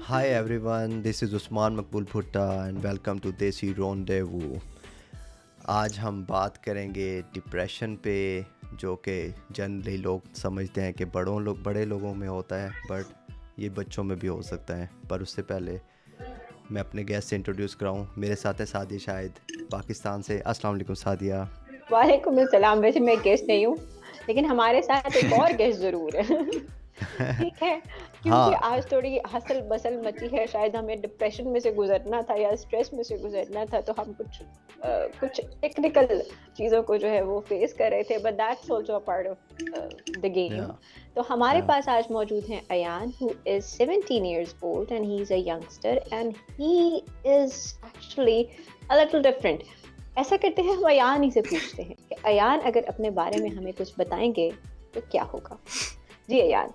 Hi everyone, this is Usman Maqbool Bhutta and welcome to Desi Rendezvous. आज हम बात करेंगे डिप्रेशन पे, जो कि जनरली लोग समझते हैं कि बड़े लोगों में होता है, बट ये बच्चों में भी हो सकता है। पर उससे पहले मैं अपने गेस्ट से इंट्रोड्यूस कराऊं। मेरे साथ है सादिया शाहिद पाकिस्तान से। अस्सलाम वालेकुम सादिया। वालेकुम अस्सलाम। वैसे मैं गेस्ट नहीं हूँ, लेकिन हमारे साथ एक और गेस्ट जरूर है। ठीक है, क्योंकि हाँ, आज थोड़ी हसल बसल मची है। शायद हमें डिप्रेशन में से गुजरना था या स्ट्रेस में से गुजरना था, तो हम कुछ टेक्निकल चीजों को जो है वो फेस कर रहे थे, but that's also a part of the game. या तो हमारे या पास आज मौजूद हैं Ayaan, who is 17 years old and he is a youngster and he is actually a little different. ऐसा करते हैं, हम अयान ही से पूछते हैं कि अयान अगर अपने बारे में हमें कुछ बताएंगे तो क्या होगा। जी Ayaan,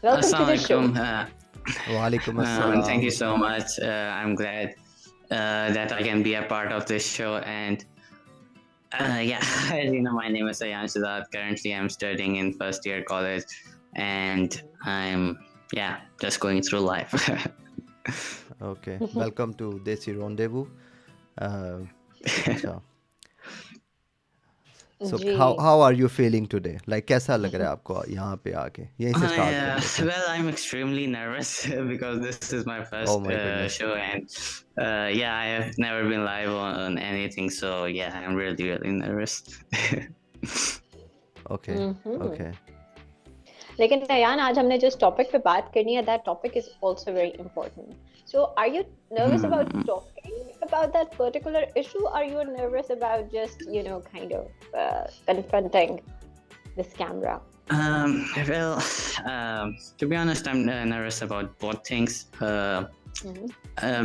welcome to the show. Assalamualaikum. वालेकुम Thank you अस्सलाम। so much. I'm glad that I can be a part of this show. And yeah, as you know, my name is Sayan Shahid. Currently, I'm studying in first year college, and I'm just going through life. Okay, welcome to desi rendezvous. अच्छा, so जी how are you feeling today? Like कैसा लग रहा है आपको यहाँ पे आके? यहीं से स्टार्ट कर लेते हैं। Well, I'm extremely nervous because this is my oh first my goodness. show, and I have never been live on anything, so yeah, I'm really nervous. Okay okay. लेकिन अयान, आज हमने जिस टॉपिक पे बात करनी है, that topic is also very important. So are you nervous about talking about that particular issue, or you are nervous about just kind of confronting this camera? Well, to be honest, I'm nervous about both things.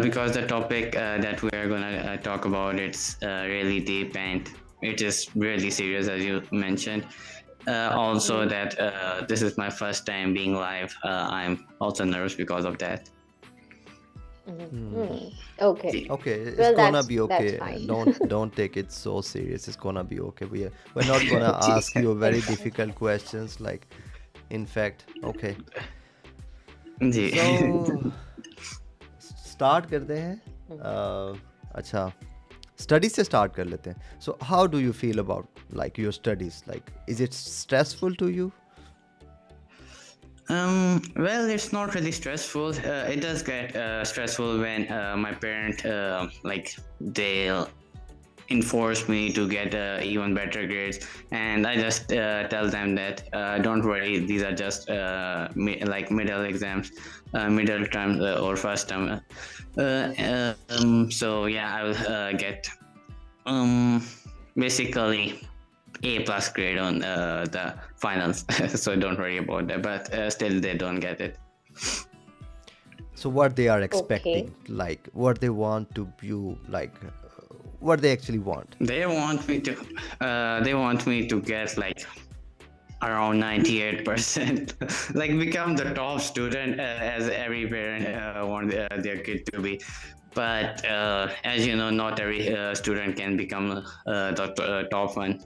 Because the topic that we are gonna talk about, it's really deep and it is really serious, as you mentioned. Also, that this is my first time being live. I'm also nervous because of that. Okay, Okay, it's well gonna that's be okay. fine. Don't take it so serious. It's gonna be okay. We're not gonna ask you very difficult questions. Like, in fact, okay. जी. So start करते हैं। अच्छा, studies से start कर लेते हैं। So how do you feel about like your studies? Like, is it stressful to you? Well, it's not really stressful. It does get stressful when my parent they'll enforce me to get even better grades, and I just tell them that don't worry, these are just middle exams, middle term or first term. So yeah, I will get basically A plus grade on the finals. So don't worry about that, but still they don't get it. So what they are Okay. expecting, like what they want to you, like what they actually want. They want me to get like around 98%, like become the top student, as every parent want their kid to be. But as you know, not every student can become the top one,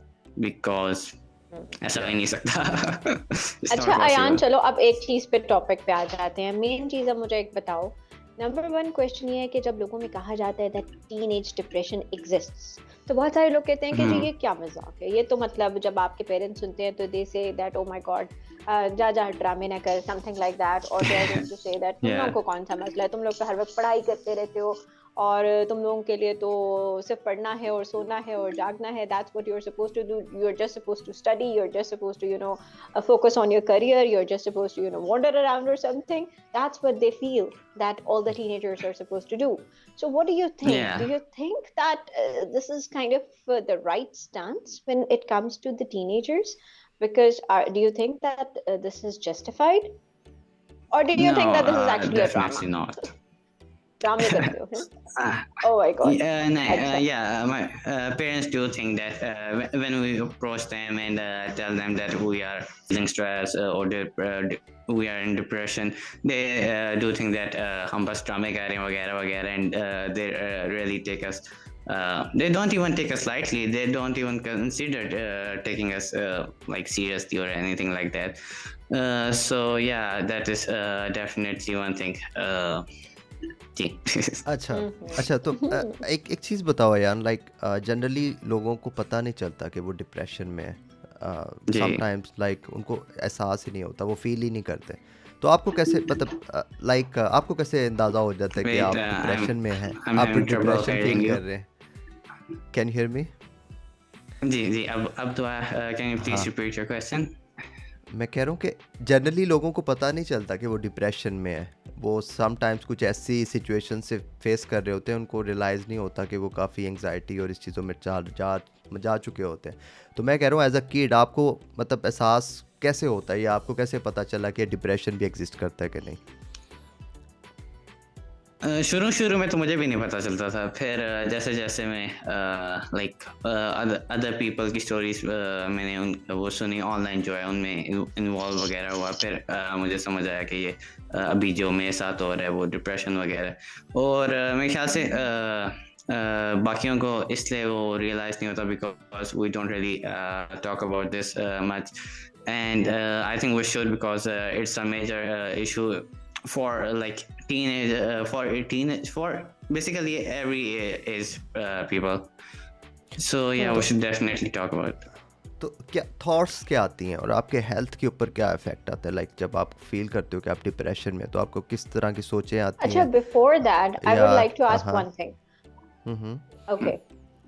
because ऐसा हो ही नहीं सकता. It's अच्छा not Ayan, possible. चलो अब एक चीज पे टॉपिक पे आ जाते हैं। मेन चीज अब मुझे एक बताओ। नंबर 1 क्वेश्चन ये है कि जब लोगों में कहा जाता है दैट टीनेज डिप्रेशन एग्जिस्ट्स, तो बहुत सारे लोग कहते हैं कि जी ये क्या मजाक है, ये तो मतलब जब आपके पेरेंट्स सुनते हैं तो दे say that oh my God, जा जा ड्रामे ना कर, समथिंग लाइक दैट, और they are going to say that तुम Yeah. लोगों को कौन सा मसला है, तुम लोग तो हर वक्त पढ़ाई करते रहते हो और तुम लोगों के लिए तो सिर्फ पढ़ना है और सोना है और जागना है, that's what you are supposed to do, you are just supposed to study, you are just supposed to focus on your career, you're just supposed to wander around or something. That's what they feel that all the teenagers are supposed to do. So what do you think? Yeah. Do you think that this is kind of the right stance when it comes to the teenagers? Because do you think that this is justified, or do you No, think that this is actually a drama? definitely not. Drama करते हो, हैं? Uh, Oh my god. My parents do think that when we approach them and tell them that we are feeling stress we are in depression, they do think that हम बस ड्रामे कर रहे हैं वगैरह वगैरह, and they really take us. They don't even take us lightly. They don't even consider taking us like seriously or anything like that. So yeah, that is definitely one thing. जी अच्छा अच्छा तो एक चीज़ बताओ यार, लाइक जनरली लोगों को पता नहीं चलता कि वो डिप्रेशन में है। जी समटाइम्स लाइक उनको एहसास ही नहीं होता, वो फील ही नहीं करते। तो आपको कैसे मतलब लाइक आपको कैसे अंदाज़ा हो जाता है कि वेट आप डिप्रेशन में हैं, I'm आप having trouble depression hearing feel you. कर रहे हैं? Can you hear me? जी अब तो can you please हाँ, repeat your question? मैं कह रहा हूँ कि जनरली लोगों को पता नहीं चलता कि वो डिप्रेशन में है। वो समटाइम्स कुछ ऐसी सिचुएशन से फेस कर रहे होते हैं, उनको रियलाइज़ नहीं होता कि वो काफ़ी एंग्जाइटी और इस चीज़ों में जा चुके होते हैं। तो मैं कह रहा हूँ एज अ किड आपको मतलब एहसास कैसे होता है, या आपको कैसे पता चला कि डिप्रेशन भी एग्जिस्ट करता है कि नहीं? शुरू में तो मुझे भी नहीं पता चलता था। फिर जैसे जैसे मैं लाइक अदर पीपल की स्टोरीज मैंने वो सुनी ऑनलाइन जो है, उनमें इन्वॉल्व वगैरह हुआ, फिर मुझे समझ आया कि ये अभी जो मेरे साथ हो रहा है वो डिप्रेशन वगैरह। और मेरे ख्याल से बाकियों को इसलिए वो रियलाइज़ नहीं होता because we don't really talk about this much, and I think we should because it's a major issue for like for basically every age people. So yeah, we should definitely talk about it. तो क्या thoughts क्या आती हैं और आपके health के ऊपर क्या इफेक्ट आता है? लाइक जब आप फील करते हो कि आप डिप्रेशन में, तो आपको किस तरह की सोचें आती अच्छा, हैं? before that I would like to ask हाँ one thing. Hmm Okay.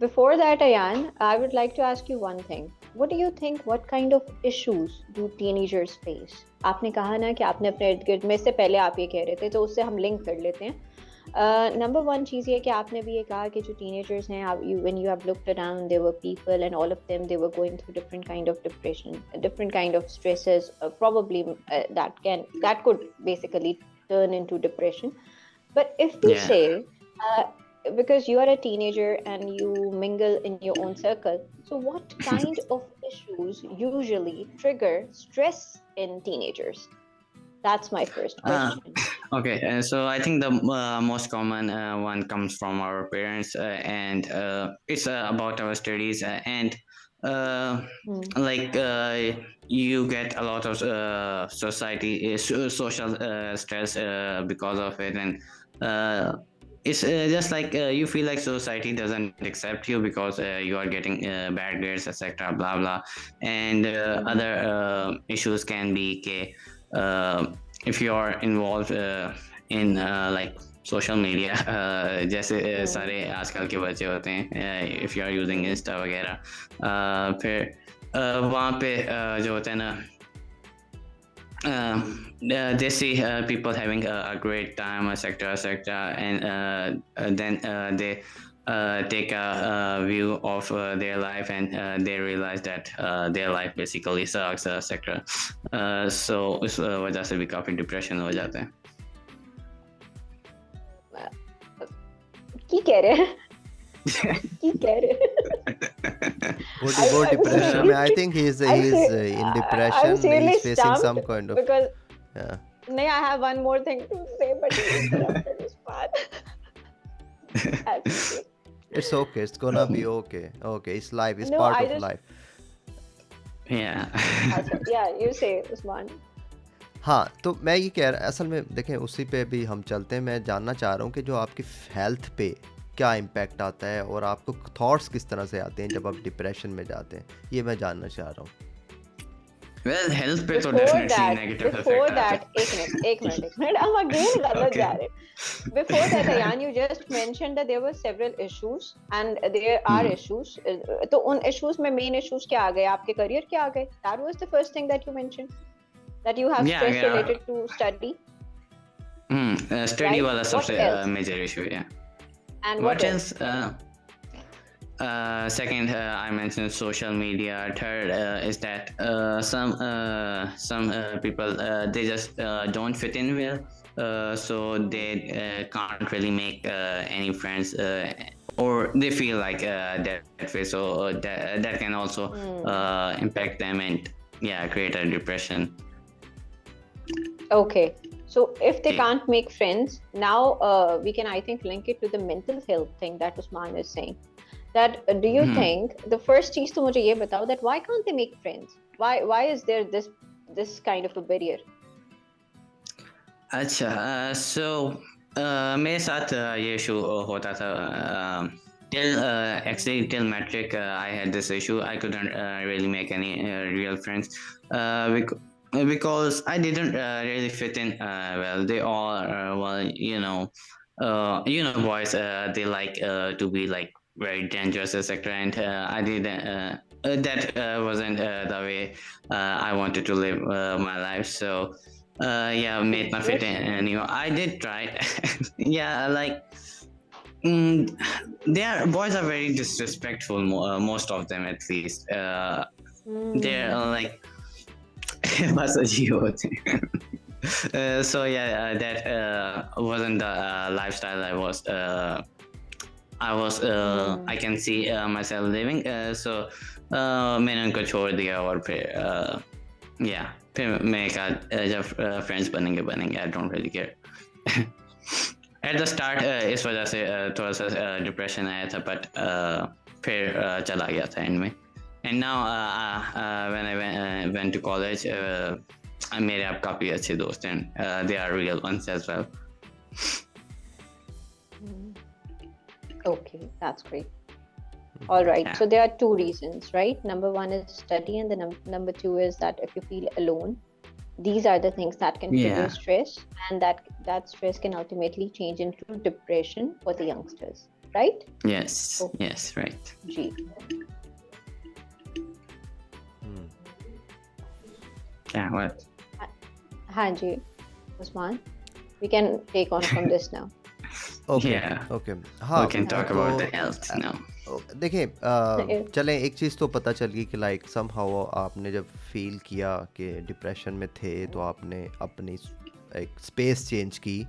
Before that, Ayan, I would like to ask you one thing. What do you think? What kind of issues do teenagers face? आपने कहा ना कि आपने अपने इर्द गिर्द में, से पहले आप ये कह रहे थे, तो उससे हम लिंक कर लेते हैं। नंबर वन चीज़ ये कि आपने भी ये कहा कि जो teenagers हैं, when you have looked around, there were people and all of them, they were going through different kind of depression, different kind of stresses, probably that could basically turn into depression. But if we say because you are a teenager and you mingle in your own circle, so what kind of issues usually trigger stress in teenagers? That's my first question. Okay, so I think the most common one comes from our parents, and it's about our studies, and like you get a lot of social stress because of it, and it's just like you feel like society doesn't accept you because you are getting bad grades, etc., blah blah. And other issues can be if you are involved in like social media, जैसे सारे आजकल के बच्चे होते हैं, if you are using Insta वगैरह, फिर वहाँ पे जो होता है ना, they see people having a great time, etc., and then they take a view of their life, and they realize that their life basically sucks, etc. So इस वजह से भी काफी डिप्रेशन हो जाता है। की कह रहे हैं? की कह रहे हैं? वो डिप्रेशन में, I think he's in depression, he's facing some kind of because yeah. No, I have one more thing to say, but you interrupted this part. It's okay, it's gonna be okay. Okay, it's life, it's No, part I of just... life. Yeah. Yeah, you say, Usman. हाँ, तो मैं ये कह रहा, असल में देखें उसी पे भी हम चलते हैं। मैं जानना चाह रहा हूँ कि जो आपकी हेल्थ पे क्या इम्पैक्ट आता है और आपको थॉट्स किस तरह से आते हैं जब आप डिप्रेशन में जाते हैं, ये मैं जानना चाह रहा हूँ। Well, health पे तो definitely negative before effect that, एक मिनट, I'm again गलत जा रहे। Before that, Ayan, you just mentioned that there were several issues and there are issues. तो उन issues में main issues क्या आ गए? आपके career क्या आ गए? That was the first thing that you mentioned, that you have stress related to study. Study वाला सबसे major issue, yeah. And what else? Second, I mentioned social media. Third is that some people they just don't fit in well, so they can't really make any friends, or they feel like that way. So that can also impact them and create a depression. Okay. So if they can't make friends, now we can, I think, link it to the mental health thing that Usman is saying. That do you think the first चीज तो मुझे ये बताओ that why can't they make friends? Why is there this kind of a barrier? अच्छा, so मेरे साथ ये issue होता था till metric. I had this issue. I couldn't really make any real friends because I didn't really fit in well. They all well, boys, they like to be like very dangerous, etc. And I didn't. That wasn't the way I wanted to live my life. So yeah, made my fit in anyway. I did try. Yeah, like boys are very disrespectful. Most of them, at least. They're like बस अजीब होते हैं. So yeah, that wasn't the lifestyle I can see myself living. So मैंने उनको छोड़ दिया और फिर फिर मैं कहा जब फ्रेंड्स बनेंगे. I don't really care. At the start इस वजह से थोड़ा सा डिप्रेशन आया था, but फिर चला गया था इनमें. And now when I went to college, मेरे अब काफ़ी अच्छे दोस्त हैं. They are real ones as well. Okay, that's great. All right. Yeah. So there are two reasons, right? Number one is study, and the number two is that if you feel alone, these are the things that can produce stress, and that stress can ultimately change into depression for the youngsters, right? Yes. Okay. Yes, right. Gee. Yeah, what? Hanji, Usman, we can take on from this now. Okay. Yeah. Okay. हाँ, we can talk about the health now. देखिए चलें, एक चीज़ तो पता चल गई कि like somehow आपने जब फील किया कि डिप्रेशन में थे तो आपने अपनी एक स्पेस चेंज की.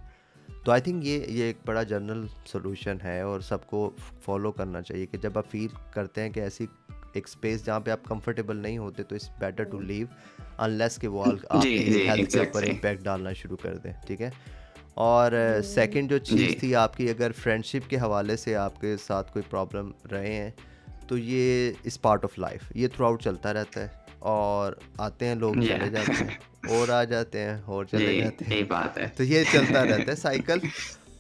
तो आई थिंक ये एक बड़ा जनरल सोल्यूशन है और सबको फॉलो करना चाहिए कि जब आप फील करते हैं कि ऐसी एक स्पेस जहाँ पे आप कंफर्टेबल नहीं होते तो it's better to leave unless कि वो आपकी हेल्थ के ऊपर इम्पैक्ट डालना शुरू कर दें. ठीक है. और सेकंड जो चीज़ थी आपकी, अगर फ्रेंडशिप के हवाले से आपके साथ कोई प्रॉब्लम रहे हैं तो ये इस पार्ट ऑफ लाइफ, ये थ्रू आउट चलता रहता है और आते हैं लोग चले जाते हैं और आ जाते हैं और चले जाते हैं. बात है. तो ये चलता रहता है साइकिल.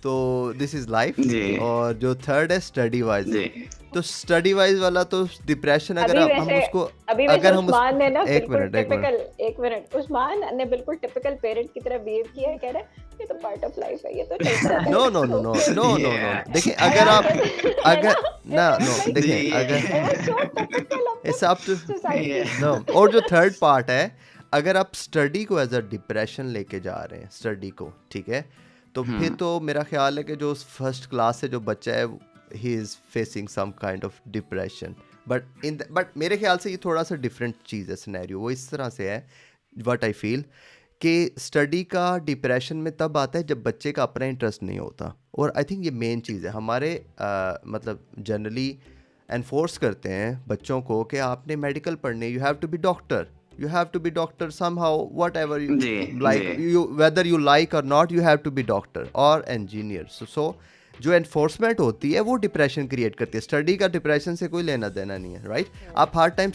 तो दिस इज़ लाइफ. और जो थर्ड है स्टडी वाइज, तो स्टडी वाइज वाला तो डिप्रेशन अगर हम उसको अगर हम एक मिनट उस्मान ने बिल्कुल टिपिकल पेरेंट की तरह बिहेव किया है. कह रहा है ये तो पार्ट ऑफ लाइफ है, ये तो चलता है. नो देखिए अगर आप देखिए अगर इट्स अप टू नो. और जो थर्ड पार्ट है, अगर आप स्टडी को एज अ डिप्रेशन लेके जा रहे हैं स्टडी को, ठीक है, तो फिर तो मेरा ख्याल है कि जो फर्स्ट क्लास से जो बच्चा है he is facing some kind of depression. But मेरे ख्याल से ये थोड़ा सा डिफरेंट चीज़ है. सिनेरियो वो इस तरह से है, व्हाट आई फील, कि स्टडी का डिप्रेशन में तब आता है जब बच्चे का अपना इंटरेस्ट नहीं होता. और आई थिंक ये मेन चीज़ है. हमारे मतलब जनरली एनफोर्स करते हैं बच्चों को कि आपने मेडिकल पढ़ने, you have to be doctor, you have to be doctor somehow, whatever you like, you whether you like or not, you have to be doctor or engineer. So जो enforcement होती है वो डिप्रेशन क्रिएट करती है. Study का depression से कोई लेना देना नहीं है, राइट? आप हर टाइम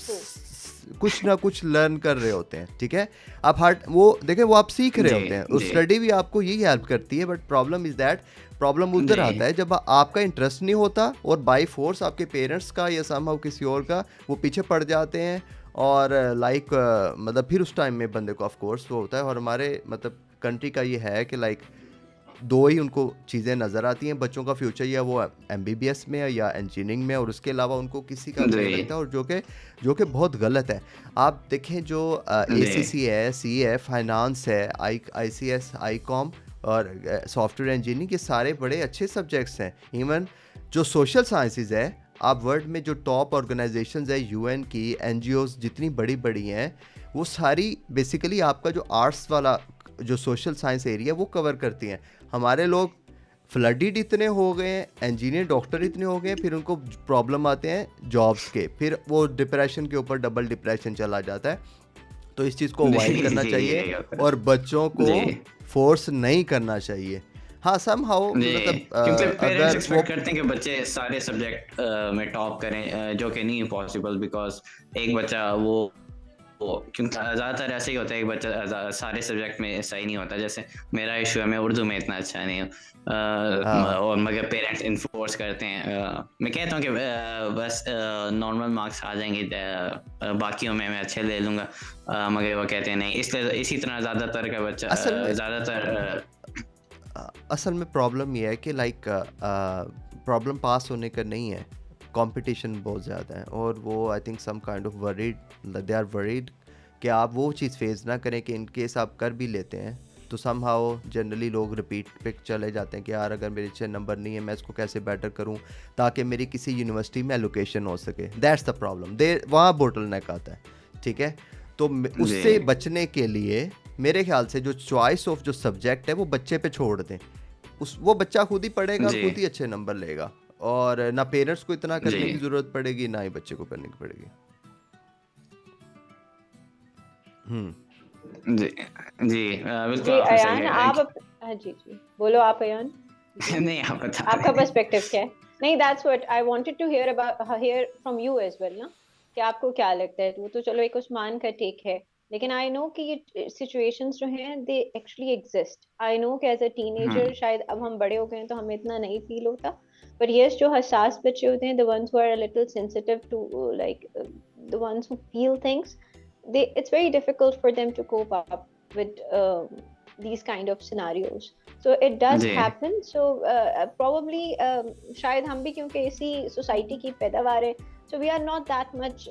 कुछ ना कुछ लर्न कर रहे होते हैं, ठीक है. आप वो देखें, वो आप सीख रहे होते हैं, और स्टडी भी आपको यही हेल्प करती है. But problem is that, problem उधर आता है जब आपका इंटरेस्ट नहीं होता और बाई फोर्स आपके पेरेंट्स का या समहाउ किसी और का वो पीछे पड़ जाते हैं. और लाइक मतलब फिर उस टाइम में बंदे को ऑफ कोर्स वो होता है. और हमारे मतलब कंट्री का ये है कि लाइक दो ही उनको चीज़ें नज़र आती हैं बच्चों का फ्यूचर, या वो MBBS में या इंजीनियरिंग में, और उसके अलावा उनको किसी का नहीं लगता, और जो कि बहुत गलत है. आप देखें जो ACC है, CA, फाइनेंस है, ICS, ICOM और सॉफ्टवेयर इंजीनियरिंग, ये सारे बड़े अच्छे सब्जेक्ट्स हैं. इवन जो सोशल साइंसेज है, आप वर्ल्ड में जो टॉप ऑर्गेनाइजेशंस है, UN की, NGOs जितनी बड़ी बड़ी हैं, वो सारी बेसिकली आपका जो आर्ट्स वाला जो सोशल साइंस एरिया वो कवर करती हैं. हमारे लोग फ्लडिड इतने हो गए हैं, इंजीनियर डॉक्टर इतने हो गए हैं, फिर उनको प्रॉब्लम आते हैं जॉब्स के, फिर वो डिप्रेशन के ऊपर डबल डिप्रेशन चला जाता है. तो इस चीज़ को अवॉइड करना चाहिए और बच्चों को फोर्स नहीं करना चाहिए. हाँ, somehow मतलब अगर एक्सपेक्ट करते हैं कि बच्चे सारे सब्जेक्ट में टॉप करें, जो कि नहीं पॉसिबल, बिकॉज एक बच्चा वो क्योंकि ज़्यादातर ऐसे ही होता है कि बच्चा सारे सब्जेक्ट में सही नहीं होता। जैसे मेरा इशू है, मैं उर्दू में इतना अच्छा नहीं हूँ, और मगर पेरेंट्स इन्फोर्स करते हैं। मैं कहता हूँ कि बस नॉर्मल मार्क्स आ जाएंगे, बाकियों में मैं अच्छे ले लूँगा, मगर वो कहते हैं नहीं। इसलिए इसी तरह ज़्यादातर का बच्चा असल में प्रॉब्लम ये है कि लाइक प्रॉब्लम पास होने का नहीं है, कंपटीशन बहुत ज़्यादा है, और वो I think some kind of worried, they are worried कि आप वो चीज़ फेस ना करें कि इन केस आप कर भी लेते हैं तो समहाउ जनरली लोग रिपीट पे चले जाते हैं कि यार अगर मेरे अच्छे नंबर नहीं है मैं इसको कैसे बेटर करूं ताकि मेरी किसी यूनिवर्सिटी में एलोकेशन हो सके। दैट्स द प्रॉब्लम, वहाँ बोटल नेक आता है, ठीक है। तो उससे बचने के लिए मेरे ख्याल से जो चॉइस ऑफ जो सब्जेक्ट है वो बच्चे पे छोड़ दें, वो बच्चा खुद ही पढ़ेगा, खुद ही अच्छे नंबर लेगा, और ना पेरेंट्स को इतना करने की ज़रूरत पड़ेगी ना ही बच्चे को करने की पड़ेगी। जी बिल्कुल। जी अयान, आप जी बोलो आप अयान। नहीं, आप बता, आपका पर्सपेक्टिव क्या है? नहीं, that's what I wanted to hear from you as well ना, कि आपको क्या लगता है। वो तो चलो एक उस्मान का टेक है, लेकिन आई नो कि ये सिचुएशंस जो हैं they actually exist. I know कि एज अ टीनेजर शायद अब हम बड़े हो गए हैं तो हमें इतना नहीं फील होता, पर यस जो हसास बच्चे होते हैं, the ones who are a little sensitive to like the ones who feel things, it's very difficult for them to cope up with these kind of scenarios. So it does happen. So probably शायद हम भी क्योंकि इसी society की पैदावार है, so we are not that much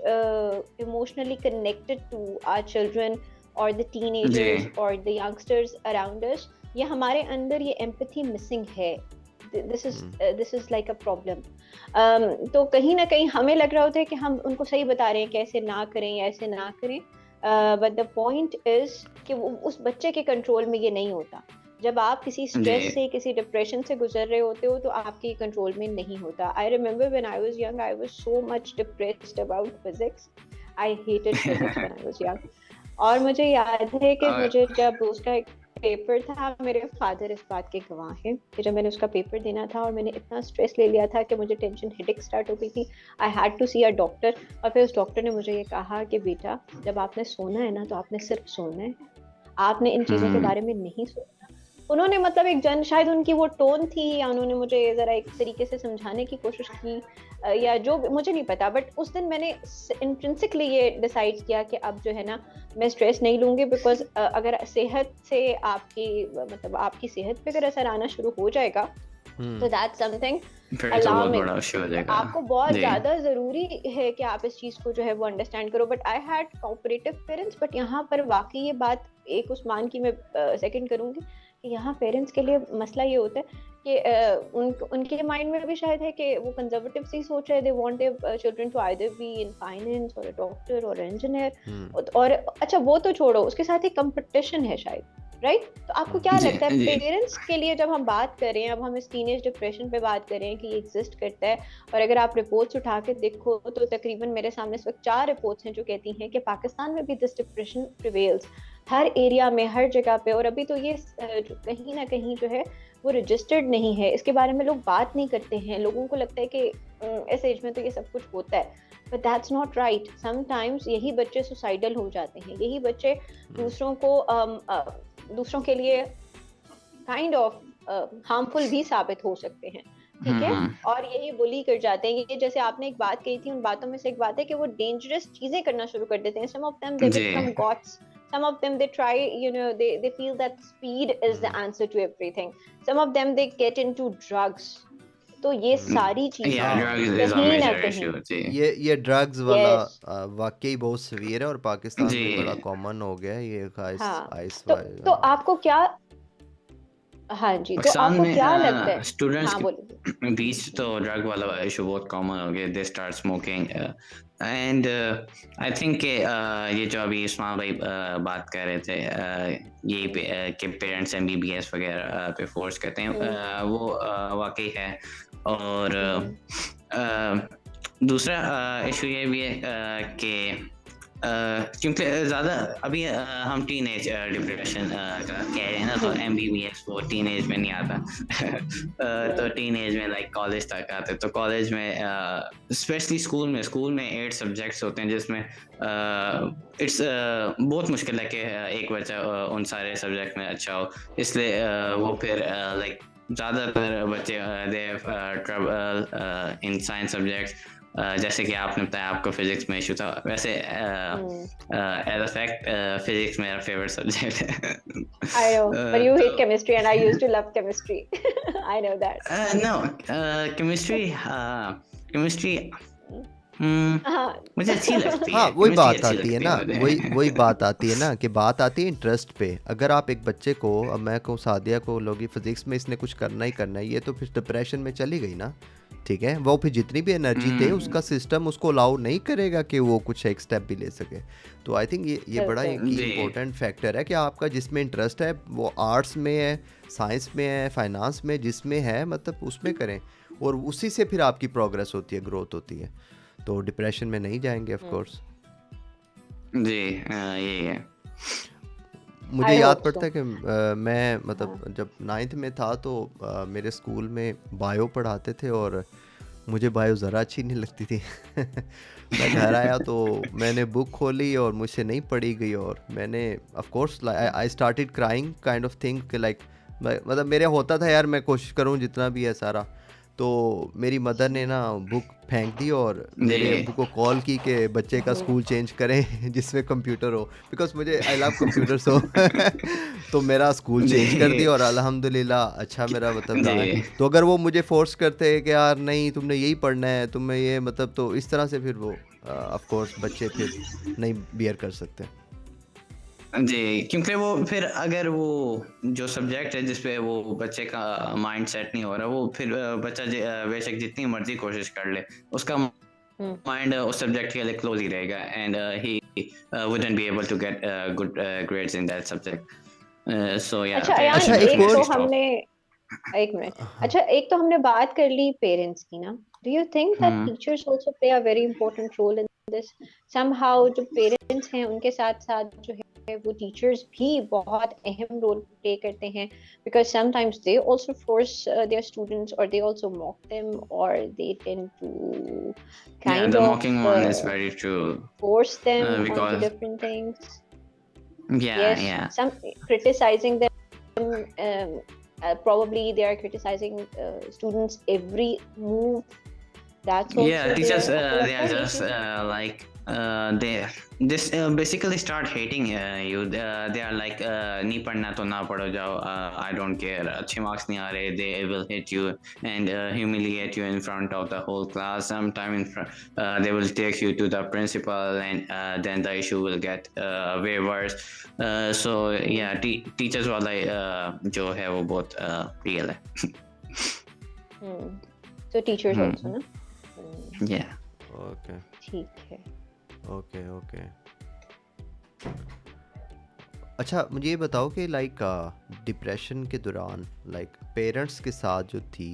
emotionally connected to our children or the teenagers or the youngsters around us. ये हमारे अंदर ये empathy missing है. This is like a problem. तो कहीं ना कहीं हमें लग रहा होता है कि हम उनको सही बता रहे हैं कि ऐसे ना करें या ऐसे ना करें, but the point is कि उस बच्चे के कंट्रोल में ये नहीं होता। जब आप किसी स्ट्रेस से, किसी डिप्रेशन से गुजर रहे होते हो तो आपके कंट्रोल में नहीं होता। I remember when I was young, I was so much depressed about physics. I hated physics when I was young. और मुझे याद है कि मुझे जब उसका पेपर था, मेरे फादर इस बात के गवाह हैं कि जब मैंने उसका पेपर देना था और मैंने इतना स्ट्रेस ले लिया था कि मुझे टेंशन, हेडेक स्टार्ट हो गई थी। I had to see a doctor, और फिर उस डॉक्टर ने मुझे ये कहा कि बेटा जब आपने सोना है ना तो आपने सिर्फ सोना है, आपने इन चीज़ों के बारे में नहीं सोचना। उन्होंने मतलब एक शायद उनकी वो टोन थी, या उन्होंने मुझे ज़रा एक तरीके से समझाने की कोशिश की, या जो मुझे नहीं पता, बट उस दिन मैंने इंट्रिंसिकली ये डिसाइड किया कि अब जो है ना मैं स्ट्रेस नहीं लूँगी, बिकॉज अगर सेहत से आपकी मतलब आपकी सेहत पे अगर असर आना शुरू हो जाएगा तो दैट्स समथिंग अलार्मिंग। आपको बहुत ज़्यादा ज़रूरी है कि आप इस चीज़ को जो है वो अंडरस्टैंड करो। But I had cooperative parents, but यहाँ पर वाकई ये बात एक उस्मान की मैं सेकंड करूँगी कि यहाँ पेरेंट्स के लिए मसला ये होता है कि उनके माइंड में भी शायद है कि वो कंजर्वेटिव सी सोच है, they want their children to either be in finance और अ डॉक्टर और इंजीनियर, और अच्छा वो तो छोड़ो, उसके साथ ही कंपटीशन है शायद, राइट? तो आपको क्या लगता है पेरेंट्स के लिए जब हम बात करें, अब हम इस टीनेज डिप्रेशन पे बात करें कि ये एग्जिस्ट करता है, और अगर आप रिपोर्ट्स उठा के देखो तो तकरीबन मेरे सामने इस वक्त 4 रिपोर्ट्स हैं जो कहती हैं कि पाकिस्तान में भी this depression prevails her area में, हर जगह पे, और अभी तो ये कहीं ना कहीं जो है वो रजिस्टर्ड नहीं है, इसके बारे में लोग बात नहीं करते हैं। लोगों को लगता है कि इस एज में तो ये सब कुछ होता है, but that's not right. Sometimes यही बच्चे सुसाइडल हो जाते हैं, यही बच्चे दूसरों के लिए काइंड ऑफ हार्मफुल भी साबित हो सकते हैं, ठीक है, और यही बुली कर जाते हैं। ये जैसे आपने एक बात कही थी, उन बातों में से एक बात है कि वो डेंजरस चीजें करना शुरू कर देते हैं। Some of them they become gods, some of them they try, you know, they feel that speed is the answer to everything. Some of them they get into drugs. तो ये सारी चीजें कहीं ना कहीं ये ड्रग्स वाला वाकई बहुत सीवियर है और पाकिस्तान में बड़ा कॉमन हो गया है ये आइस। तो आपको क्या, हाँ जी, तो आपको क्या लगता है स्टूडेंट्स के बीच तो ड्रग वाला इशू बहुत कॉमन हो गया, they start smoking and I think ये जो अभी उस्मान भाई बात कर रहे थे ये कि पेरेंट्स MBBS वगैरह पे फोर्स करते हैं, वो वाकई है। और दूसरा इशू ये भी है कि क्योंकि ज़्यादा अभी हम टीन एज डिप्रेशन का कह रहे हैं ना, तो MBBS वो टीन एज में नहीं आता तो टीन एज में लाइक कॉलेज तक आते, तो कॉलेज में स्पेशली स्कूल में 8 सब्जेक्ट्स होते हैं, जिसमें इट्स बहुत मुश्किल है कि एक बच्चा उन सारे सब्जेक्ट में अच्छा हो, इसलिए वो फिर लाइक ज़्यादातर बच्चे दे ट्रबल इन साइंस सब्जेक्ट्स, जैसे कि आपने बताया आपको फिजिक्स में इशू था, वैसे एज अ फैक्ट फिजिक्स मेरा फेवरेट सब्जेक्ट है. I know, but you hate chemistry and I used to love chemistry. I know that. No, chemistry मुझे अच्छी लगती है. हाँ, वही chemistry बात अच्छी आती है लगती ना, मुझे. वही बात आती है ना कि बात आती है इंटरेस्ट पे. अगर आप एक बच्चे को, अब मैं कहूँ सादिया को लोगी फिजिक्स में इसने कुछ करना ही करना है, ये तो फिर डिप्रेशन में चली गई ना. ठीक है, वो फिर जितनी भी एनर्जी दे उसका सिस्टम उसको अलाउ नहीं करेगा कि वो कुछ एक स्टेप भी ले सके. तो आई थिंक ये बड़ा एक इम्पोर्टेंट फैक्टर है कि आपका जिसमें इंटरेस्ट है, वो आर्ट्स में है, साइंस में है, फाइनेंस में, जिसमें है मतलब उसमें करें, और उसी से फिर आपकी प्रोग्रेस होती है, ग्रोथ होती है. तो डिप्रेशन में नहीं जाएंगे ऑफ कोर्स. जी यही है. मुझे याद पड़ता है कि मैं मतलब जब 9th में था तो मेरे स्कूल में बायो पढ़ाते थे और मुझे बायो ज़रा अच्छी नहीं लगती थी. मैं घर आया तो मैंने बुक खोली और मुझसे नहीं पढ़ी गई, और मैंने of course I started crying kind of thing कि लाइक मतलब मेरे होता था यार मैं कोशिश करूं जितना भी है सारा. तो मेरी मदर ने ना बुक फेंक दी और मेरे अब्बू को कॉल की कि बच्चे का स्कूल चेंज करें जिसमें कंप्यूटर हो, बिकॉज मुझे आई लव कंप्यूटर सो तो मेरा स्कूल चेंज कर दिया और अल्हम्दुलिल्लाह अच्छा मेरा मतलब रहा है. तो अगर वो मुझे फोर्स करते कि यार नहीं तुमने यही पढ़ना है, तुम्हें ये मतलब, तो इस तरह से फिर वो ऑफ कोर्स बच्चे फिर नहीं बियर कर सकते. जी, क्योंकि वो फिर अगर वो जो सब्जेक्ट है जिसपे वो बच्चे का माइंड सेट नहीं हो रहा, वो फिर बच्चा बेशक जितनी मर्जी कोशिश कर ले, उसका माइंड उस सब्जेक्ट के लिए क्लोज ही रहेगा, and he wouldn't be able to get good grades in that subject. So yeah. अच्छा, एक मिनट. अच्छा, एक तो हमने बात कर ली पेरेंट्स की ना. Do you think that teachers also play a very important role in this? Somehow जो पेरेंट्स हैं उनके साथ साथ जो है वो टीचर्स भी बहुत अहम रोल प्ले करते हैं, because sometimes they also force their students, or they also mock them, or they tend to kind the of mocking one is very true. Force them because onto different things. Yeah. Some criticizing them. Probably they are criticizing students' every move. That's also teachers they are just like they just basically start hating you. They are like nahi padhna to na padho jao, I don't care, अच्छे marks नहीं आ रहे, they will hit you and humiliate you in front of the whole class. Sometime in front they will take you to the principal, and then the issue will get way worse. So yeah, teachers वाला जो है वो बहुत real है. So teachers also ना. Yeah. Okay. ठीक है. Okay. अच्छा, मुझे ये बताओ कि लाइक डिप्रेशन के दौरान लाइक पेरेंट्स के साथ जो थी,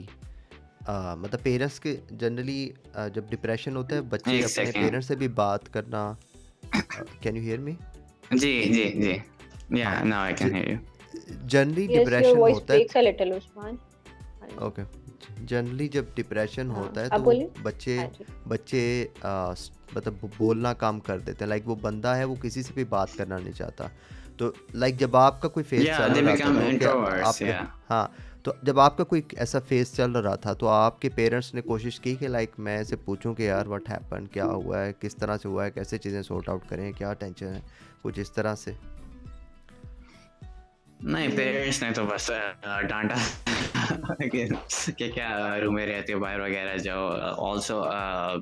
मतलब पेरेंट्स के जनरली जब डिप्रेशन होता है बच्चे अपने पेरेंट्स से भी बात करना. Can you hear me? जी. Yeah, now I can hear you. Generally depression होता है. ओके. जनरली जब डिप्रेशन होता है तो बच्चे मतलब बोलना काम कर देते हैं. लाइक वो बंदा है वो किसी से भी बात करना नहीं चाहता. तो लाइक जब आपका कोई फेस चल रहा था, हाँ, तो जब आपका कोई ऐसा फेस चल रहा था तो आपके पेरेंट्स ने कोशिश की कि लाइक मैं ऐसे पूछूं कि यार व्हाट हैपन, क्या हुआ है, किस तरह से हुआ है, कैसे चीज़ें सॉर्ट आउट करें, क्या टेंशन है, कुछ इस तरह से? नहीं, पेरेंट्स ने तो बस डांटा कि क्या रूम में रहते हो, बाहर वगैरह जाओ. Also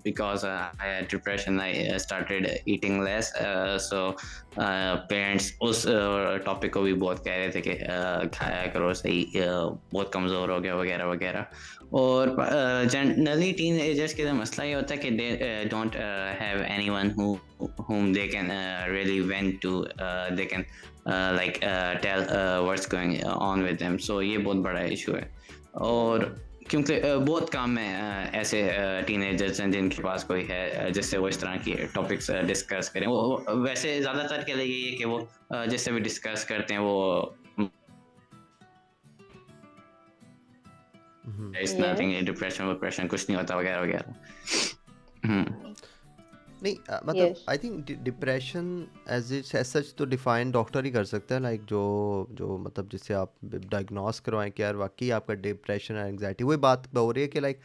because I had depression I started eating less, so parents उस टॉपिक को भी बहुत कह रहे थे कि खाया करो सही, बहुत कमज़ोर हो गया वगैरह वगैरह. और जनरली टीन एजर्स के मसला ये होता है कि they don't have anyone whom they can really vent to, they can like tell what's going on with them. So ये बहुत बड़ा इशू है. और क्योंकि बहुत कम है ऐसे टीनेजर्स हैं जिनके पास कोई है जिससे वो इस तरह की टॉपिक्स डिस्कस करें। वो वैसे ज़्यादातर के लिए ये है कि वो जिससे भी डिस्कस करते हैं वो इट्स नथिंग, डिप्रेशन डिप्रेशन कुछ नहीं होता वगैरह वगैरह। नहीं मतलब I think depression as such तो डिफाइन डॉक्टर ही कर सकता है, लाइक जो मतलब जिससे आप डायग्नोस करवाएं कि यार वाकई आपका डिप्रेशन और एंग्जाइटी, वही बात हो रही है कि लाइक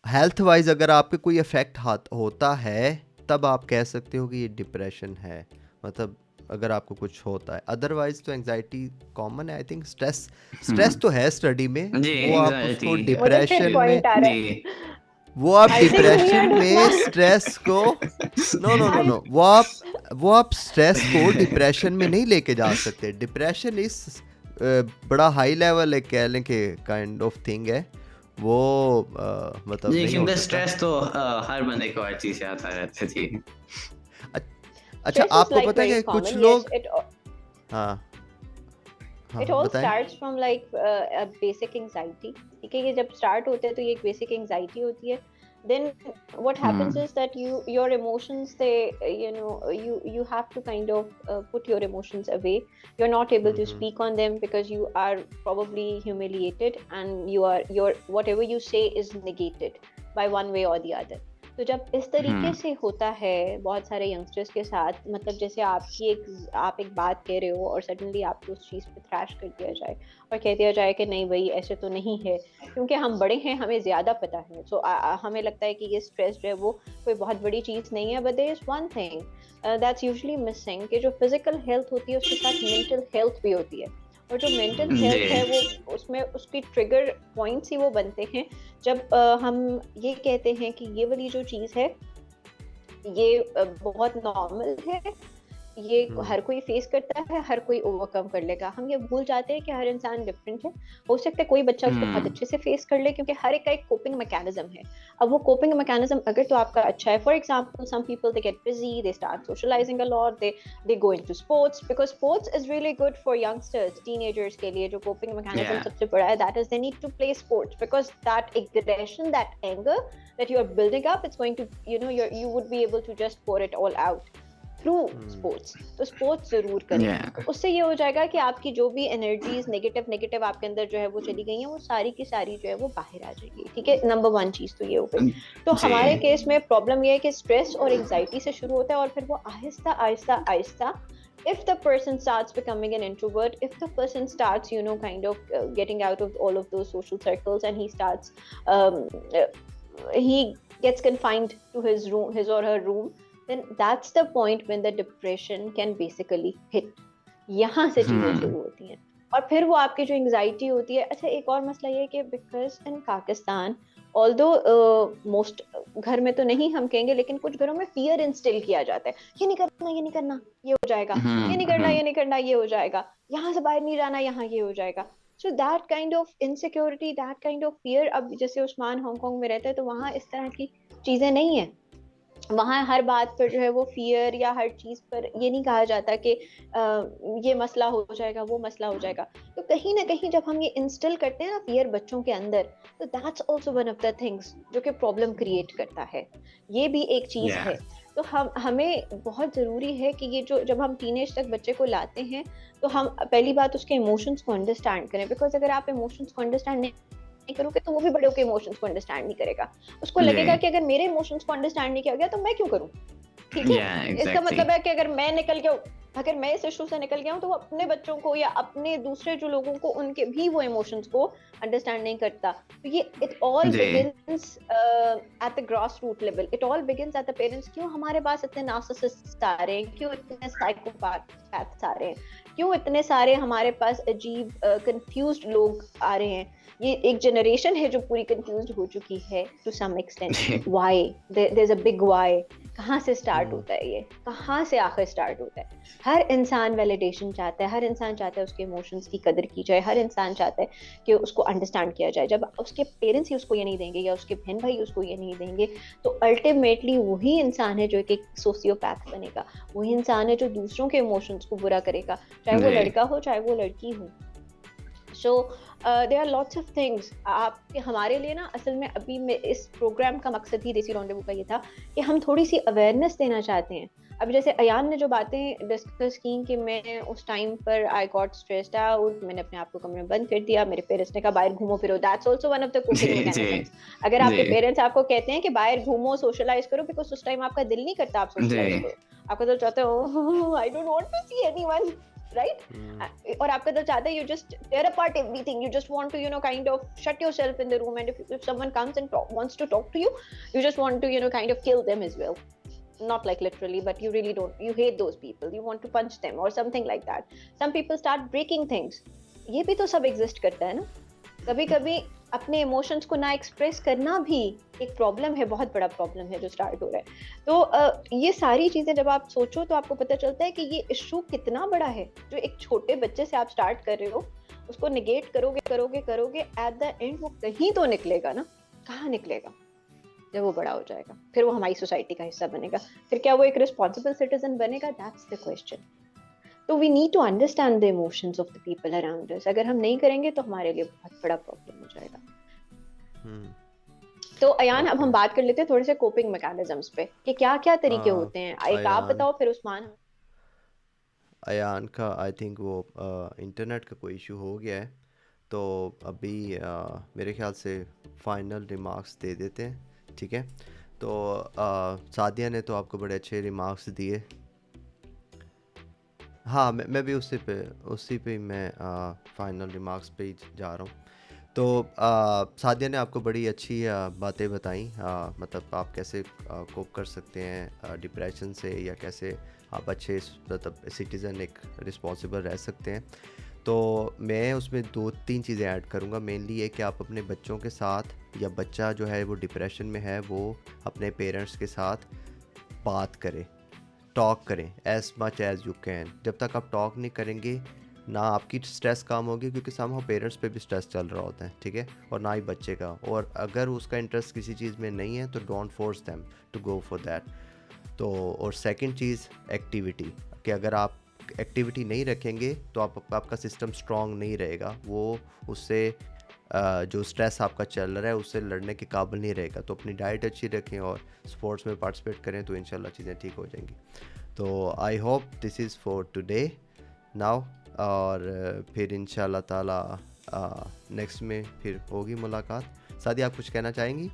हेल्थ वाइज अगर आपके कोई इफेक्ट होता है तब आप कह सकते हो कि ये डिप्रेशन है, मतलब अगर आपको कुछ होता है, अदरवाइज तो एंग्जाइटी कॉमन है। आई थिंक स्ट्रेस तो है स्टडी में, वो आप उसको डिप्रेशन में, वो आप डिप्रेशन में स्ट्रेस को नो वो आप स्ट्रेस को डिप्रेशन में नहीं लेके जा सकते। डिप्रेशन इस बड़ा हाई लेवल है, कह लें कि काइंड ऑफ थिंग है वो, मतलब नहीं हो सकता। स्ट्रेस तो हर बंदे को हर चीज से आता रहता है जी। अच्छा आपको पता है कि कुछ लोग It all starts from like a basic anxiety. ठीक है, ये जब start होते हैं तो ये एक basic anxiety होती है. Then what happens is that your emotions, you have to kind of put your emotions away. You're not able to speak on them because you are probably humiliated, and your whatever you say is negated by one way or the other. तो जब इस तरीके से होता है बहुत सारे youngsters के साथ, मतलब जैसे आप एक बात कह रहे हो और सडनली आपको उस चीज़ पे थ्रैश कर दिया जाए और कह दिया जाए कि नहीं भाई ऐसे तो नहीं है, क्योंकि हम बड़े हैं हमें ज़्यादा पता है। सो हमें लगता है कि ये स्ट्रेस जो है वो कोई बहुत बड़ी चीज़ नहीं है। But there is one thing that's usually missing, कि जो फिजिकल हेल्थ होती है उसके साथ मेंटल हेल्थ भी होती है, और जो मेंटल हेल्थ है वो उसमें उसकी ट्रिगर पॉइंट्स ही वो बनते हैं जब हम ये कहते हैं कि ये वाली जो चीज़ है ये बहुत नॉर्मल है, ये हर कोई फेस करता है, हर कोई ओवरकम कर लेगा। हम ये भूल जाते हैं कि हर इंसान डिफरेंट है। हो सकता है कोई बच्चा उसको बहुत अच्छे से फेस कर ले, क्योंकि हर एक का एक कोपिंग मैकेनिज्म है। अब वो कोपिंग मैकेनिज्म अगर तो आपका अच्छा है, for example some people they get busy, they start socialising a lot, they go into sports, because sports is really good for youngsters, teenagers के लिए जो कोपिंग मैकेनिज्म सबसे बड़ा है, that is they need to play sports, because that aggression, that anger that you are building up, it's going to, you would be able to just pour it all out through sports. तो sports जरूर करें, तो उससे ये हो जाएगा कि आपकी जो भी एनर्जीज नेगेटिव आपके अंदर जो है वो चली गई हैं, वो सारी की सारी जो है वो बाहर आ जाएगी। ठीक है, नंबर 1 चीज तो ये हो गई। तो हमारे केस में प्रॉब्लम ये है कि स्ट्रेस और एंजाइटी से शुरू होता है और फिर वो आहिस्ता if the person starts becoming an introvert, if the person starts kind of getting out of all of those social circles, and he starts he gets confined to his or her room, then that's the point when the depression can basically hit. यहाँ से चीजें शुरू होती हैं और फिर वो आपकी जो एंजाइटी होती है। अच्छा, एक और मसला ये है कि because in Pakistan, although most घर में तो नहीं हम कहेंगे, लेकिन कुछ घरों में फियर इंस्टिल किया जाता है, ये नहीं करना ये हो जाएगा, ये नहीं करना ये हो जाएगा, यहाँ से बाहर नहीं जाना, यहाँ ये हो जाएगा। So that kind of insecurity, that kind of fear, अब जैसे उस्मान हांगकांग में रहता है तो वहाँ इस तरह की चीजें नहीं है। वहाँ हर बात पर जो है वो फियर या हर चीज पर ये नहीं कहा जाता कि ये मसला हो जाएगा, वो मसला हो जाएगा। तो कहीं ना कहीं जब हम ये इंस्टिल करते हैं ना फियर बच्चों के अंदर, तो that's also one of the things जो कि प्रॉब्लम क्रिएट करता है। ये भी एक चीज है। तो हमें बहुत ज़रूरी है कि ये जो जब हम टीनेज तक बच्चे को लाते हैं तो हम पहली बात उसके इमोशंस को अंडरस्टैंड करें, बिकॉज अगर आप इमोशंस को अंडरस्टैंड नहीं करोगे तो वो भी बड़े होकर इमोशंस को अंडरस्टैंड नहीं करेगा। उसको लगेगा कि अगर मेरे इमोशंस को अंडरस्टैंड नहीं किया गया तो मैं क्यों करूं। ठीक है, इसका मतलब है कि अगर मैं निकल गया, अगर मैं इस इशू से निकल गया हूं, तो वो अपने बच्चों को या अपने दूसरे जो लोगों को उनके भी वो इमोशंस को अंडरस्टैंड नहीं करता। तो ये it all begins at the grass root level, it all begins at the parents. क्यों हमारे पास इतने नार्सिसिस्ट्स आ रहे हैं, क्यों इतने साइकोपैथ्स आ रहे हैं, क्यों इतने सारे हमारे पास अजीब कंफ्यूज्ड लोग आ रहे हैं। ये एक जनरेशन है जो पूरी कंफ्यूज्ड हो चुकी है to some extent. Why, there is a big why. कहाँ से स्टार्ट होता है ये, कहाँ से आखिर स्टार्ट होता है। हर इंसान वैलिडेशन चाहता है, हर इंसान चाहता है उसके इमोशंस की कदर की जाए, हर इंसान चाहता है कि उसको अंडरस्टैंड किया जाए। जब उसके पेरेंट्स ही उसको ये नहीं देंगे या उसके बहन भाई उसको ये नहीं देंगे, तो अल्टीमेटली वही इंसान है जो एक सोशियोपैथ बनेगा, वही इंसान है जो दूसरों के इमोशंस को बुरा करेगा, चाहे वो लड़का हो चाहे वो लड़की हो। So there are lots of things आपके हमारे लिए ना असल में अभी इस प्रोग्राम का मकसद ही देसी रॉन्डेवू का ये था कि हम थोड़ी सी अवेयरनेस देना चाहते हैं। अब जैसे अयान ने जो बातें डिस्कस की कि मैं उस टाइम पर आई गॉट स्ट्रेस्ड आउट, मैंने अपने आप को कमरे में बंद कर दिया, मेरे पेरेंट्स ने कहा बाहर घूमो फिरो, that's also one of the coping mechanisms. अगर आपके पेरेंट्स आपको कहते हैं कि बाहर घूमो सोशलाइज करो, बिकॉज उस टाइम आपका दिल नहीं करता आप सोशलाइज करो, आपका दिल चाहता है I don't want to see anyone, right? और आपका दिल चाहता है you just tear apart everything, you just want to kind of shut yourself in the room, and if someone comes and wants to talk to you, you just want to kind of kill them as well, not like literally, but you really don't, you hate those people, you want to punch them or something like that. Some people start breaking things. ये भी तो सब exist करता है ना। कभी कभी अपने इमोशंस को ना एक्सप्रेस करना भी एक प्रॉब्लम है, बहुत बड़ा प्रॉब्लम है जो स्टार्ट हो रहा है। तो ये सारी चीजें जब आप सोचो तो आपको पता चलता है कि ये इशू कितना बड़ा है। जो एक छोटे बच्चे से आप स्टार्ट कर रहे हो, उसको निगेट करोगे करोगे करोगे, एट द एंड वो कहीं तो निकलेगा ना। कहाँ निकलेगा? जब वो बड़ा हो जाएगा, फिर वो हमारी सोसाइटी का हिस्सा बनेगा, फिर क्या वो एक रिस्पॉन्सिबल सिटीजन बनेगा? That's the question. तो we need to understand the emotions of the people around us. अगर हम नहीं करेंगे तो हमारे लिए बहुत बड़ा प्रॉब्लम हो जाएगा। तो अयान, अब हम बात कर लेते हैं थोड़े से कोपिंग मैकेनिज्म्स पे कि क्या क्या तरीके होते हैं। एक आप बताओ, फिर उस्मान। अयान का आई थिंक वो इंटरनेट का कोई इशू हो गया है, तो अभी मेरे ख्याल से फाइनल रिमार्क्स दे देते हैं, ठीक है? तो सादिया ने तो आपको बड़े अच्छे रिमार्क्स दिए। हाँ, मैं भी उसी पे मैं फाइनल रिमार्क्स पे ही जा रहा हूँ। तो सादिया ने आपको बड़ी अच्छी बातें बताई, मतलब आप कैसे कोप कर सकते हैं डिप्रेशन से, या कैसे आप अच्छे मतलब सिटीज़न एक रिस्पॉन्सिबल रह सकते हैं। तो मैं उसमें 2-3 चीज़ें ऐड करूँगा। मेनली ये कि आप अपने बच्चों के साथ, या बच्चा जो है वो डिप्रेशन में है, वो अपने पेरेंट्स के साथ बात करें, टॉक करें as much as you can. जब तक आप टॉक नहीं करेंगे ना आपकी स्ट्रेस कम होगी, क्योंकि समहाउ पेरेंट्स पे भी स्ट्रेस चल रहा होता है, ठीक है? और ना ही बच्चे का। और अगर उसका इंटरेस्ट किसी चीज़ में नहीं है तो don't force them to go for that. तो और सेकंड चीज़ एक्टिविटी, कि अगर आप एक्टिविटी नहीं रखेंगे तो आपका सिस्टम स्ट्रॉन्ग नहीं रहेगा, वो उससे जो स्ट्रेस आपका चल रहा है उससे लड़ने के काबिल नहीं रहेगा। तो अपनी डाइट अच्छी रखें और स्पोर्ट्स में पार्टिसिपेट करें, तो इंशाल्लाह चीज़ें ठीक हो जाएंगी। तो I hope this is for today now, और फिर इंशाल्लाह ताला नेक्स्ट में फिर होगी मुलाकात। सादी, आप कुछ कहना चाहेंगी?